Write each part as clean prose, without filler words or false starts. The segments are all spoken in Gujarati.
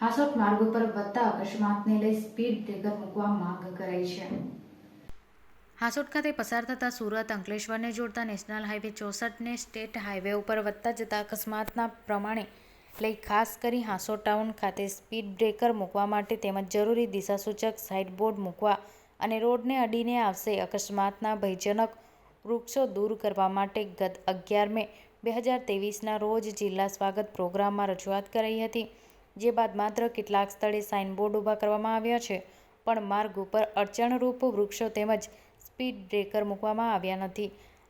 હાસોટ માર્ગ ઉપર વધતા અકસ્માતને લઈ સ્પીડ બ્રેકર મૂકવા માંગ કરાઈ છે। હાસોટ ખાતે પસાર થતા સુરત અંકલેશ્વરને જોડતા નેશનલ હાઈવે 64ને સ્ટેટ હાઈવે ઉપર વધતા જતા અકસ્માતના પ્રમાણે લઈ ખાસ કરી હાસોટ ટાઉન ખાતે સ્પીડ બ્રેકર મૂકવા માટે તેમજ જરૂરી દિશાસૂચક સાઇડ બોર્ડ મૂકવા અને રોડને અડીને આવશે અકસ્માતના ભયજનક વૃક્ષો દૂર કરવા માટે ગત 11 મે 2023ના રોજ જિલ્લા સ્વાગત પ્રોગ્રામમાં રજૂઆત કરાઈ હતી। જે બાદ માત્ર કેટલાક સ્થળે સાઇનબોર્ડ ઊભા કરવામાં આવ્યા છે, પણ માર્ગ ઉપર અડચણરૂપ વૃક્ષો તેમજ સ્પીડ બ્રેકર મૂકવામાં આવ્યા નથી।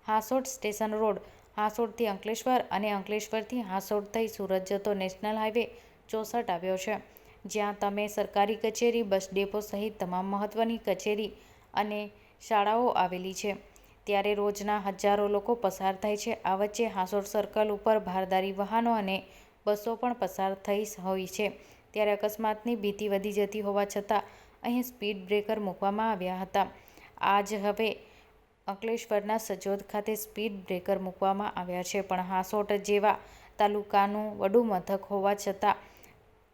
હાસોટ સ્ટેશન રોડ, હાસોટથી અંકલેશ્વર અને અંકલેશ્વરથી હાસોટ થઈ સુરત જતો નેશનલ હાઈવે 64 આવ્યો છે, જ્યાં તમે સરકારી કચેરી, બસ ડેપો સહિત તમામ મહત્વની કચેરી અને શાળાઓ આવેલી છે, ત્યારે રોજના હજારો લોકો પસાર થાય છે। આ વચ્ચે હાસોટ સર્કલ ઉપર ભારદારી વાહનો અને બસો પણ પસાર થઈ હોય છે, ત્યારે અકસ્માતની ભીતિ વધી જતી હોવા છતાં અહીં સ્પીડ બ્રેકર મૂકવામાં આવ્યા હતા। આજ હવે અંકલેશ્વરના સજોદ ખાતે સ્પીડ બ્રેકર મૂકવામાં આવ્યા છે, પણ હાસોટ જેવા તાલુકાનું વડું મથક હોવા છતાં,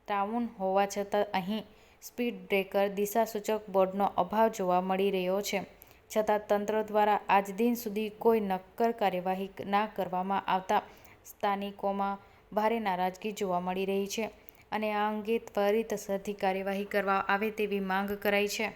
ટાઉન હોવા છતાં અહીં સ્પીડ બ્રેકર, દિશાસૂચક બોર્ડનો અભાવ જોવા મળી રહ્યો છે, છતાં તંત્ર દ્વારા આજ દિન સુધી કોઈ નક્કર કાર્યવાહી ના કરવામાં આવતા સ્થાનિકોમાં ભારે નારાજગી જોવા મળી રહી છે અને આ અંગે ત્વરિત અસરથી કાર્યવાહી કરવા આવે તેવી માંગ કરાઈ છે।